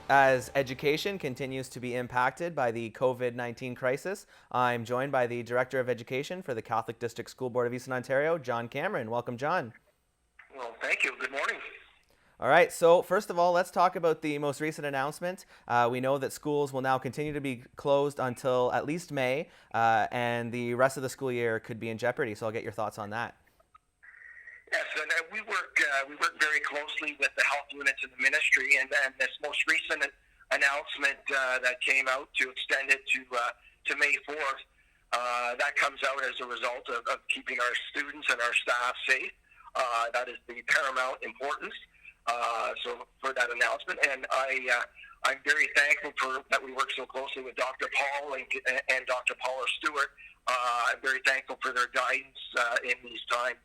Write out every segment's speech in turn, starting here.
As education continues to be impacted by the COVID-19 crisis, I'm joined by the Director of Education for the Catholic District School Board of Eastern Ontario, John Cameron. Welcome, John. Well, thank you. Good morning. All right, so first of all, let's talk about the most recent announcement. We know that schools will now continue to be closed until at least May, and the rest of the school year could be in jeopardy, so I'll get your thoughts on that. Yes, and we work very closely with the health units in the ministry, and this most recent announcement that came out to extend it to May 4th, that comes out as a result of keeping our students and our staff safe. That is the paramount importance. So for that announcement, and I'm very thankful for that we work so closely with Dr. Paul and Dr. Paula Stewart. I'm very thankful for their guidance in these times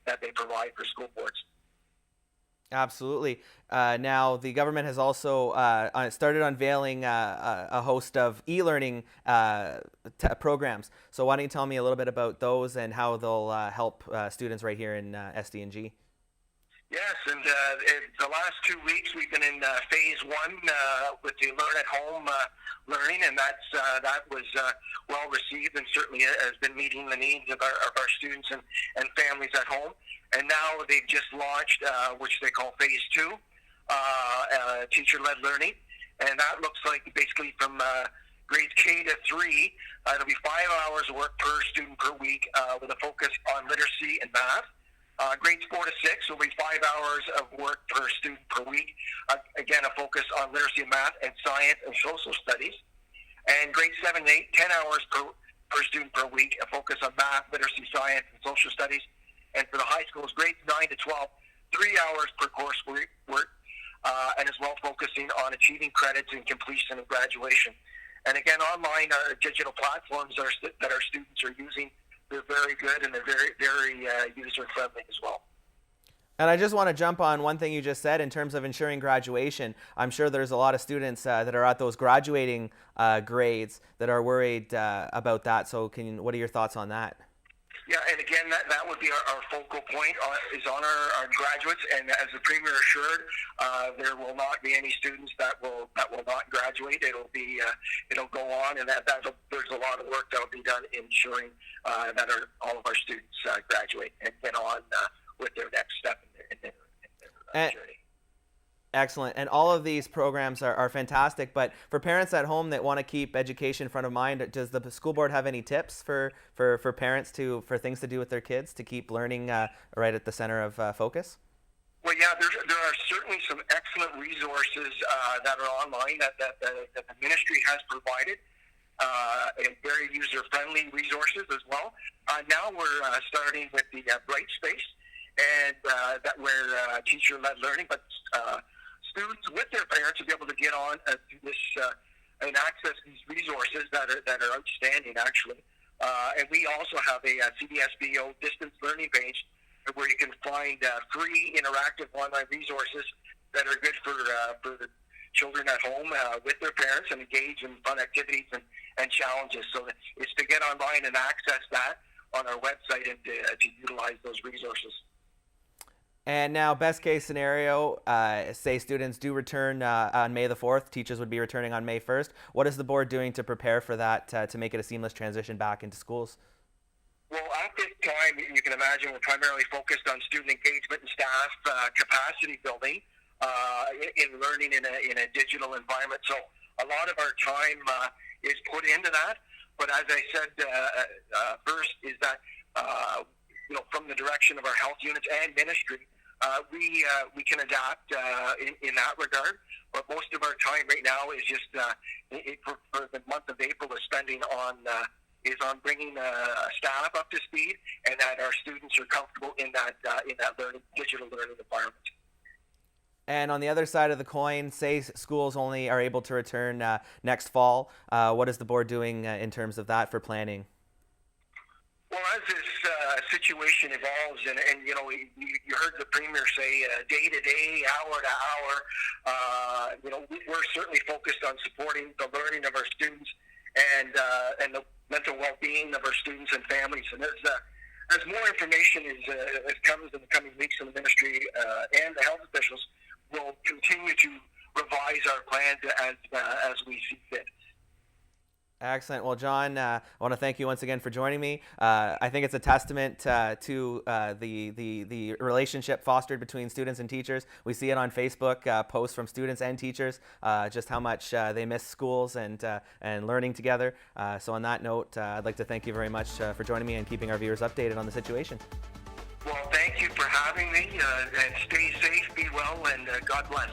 that they provide for school boards. Absolutely. Now, the government has also started unveiling a host of e-learning programs. So why don't you tell me a little bit about those and how they'll help students right here in SDNG? Yes, and the last 2 weeks we've been in phase one with the Learn at Home learning, and that was well received and certainly has been meeting the needs of our students and families at home. And now they've just launched, which they call phase two, teacher-led learning, and that looks like basically from grades K to 3, it'll be 5 hours of work per student per week with a focus on literacy and math. Grades 4 to 6 will be 5 hours of work per student per week. Again, a focus on literacy and math and science and social studies. And grades 7 and 8, 10 hours per student per week, a focus on math, literacy, science, and social studies. And for the high schools, grades 9 to 12, 3 hours per course work, and as well focusing on achieving credits and completion of graduation. And again, online digital platforms that our students are using, they're very good and they're very user-friendly as well. And I just want to jump on one thing you just said in terms of ensuring graduation. I'm sure there's a lot of students that are at those graduating grades that are worried about that. So what are your thoughts on that? Yeah, and again, that would be our focal point is on our graduates. And as the Premier assured, there will not be any students that will not graduate. It'll go on, and there's a lot of work that will be done ensuring that all of our students graduate and get on with their next step in their journey. Excellent. And all of these programs are fantastic. But for parents at home that want to keep education front of mind, does the school board have any tips for parents for things to do with their kids to keep learning right at the center of focus? Well, yeah, there are certainly some excellent resources that are online that the ministry has provided, and very user-friendly resources as well. Now we're starting with the Brightspace, and that we're teacher-led learning, but students with their parents will be able to get on to this and access these resources that are outstanding, actually. And we also have a CDSBO distance learning page where you can find free interactive online resources that are good for the children at home with their parents and engage in fun activities and challenges. So it's to get online and access that on our website and to utilize those resources. And now, best case scenario, say students do return on May the 4th, teachers would be returning on May 1st. What is the board doing to prepare for that, to make it a seamless transition back into schools? Well, at this time, you can imagine we're primarily focused on student engagement and staff capacity building in learning in a digital environment. So a lot of our time is put into that. But as I said first, is that from the direction of our health units and ministry, we can adapt in that regard. But most of our time right now is just for the month of April is spending on bringing staff up to speed, and that our students are comfortable in that digital learning environment. And on the other side of the coin, say schools only are able to return next fall. What is the board doing in terms of that for planning? Well, as this situation evolves, and you heard the Premier say day to day, hour to hour, we're certainly focused on supporting the learning of our students and the mental well-being of our students and families. And as more information comes in the coming weeks from the ministry and the health officials, we'll continue to revise our plans as we see fit. Excellent. Well, John, I want to thank you once again for joining me. I think it's a testament to the relationship fostered between students and teachers. We see it on Facebook, posts from students and teachers, just how much they miss schools and learning together. So on that note, I'd like to thank you very much for joining me and keeping our viewers updated on the situation. Well, thank you for having me, and stay safe, be well, and God bless.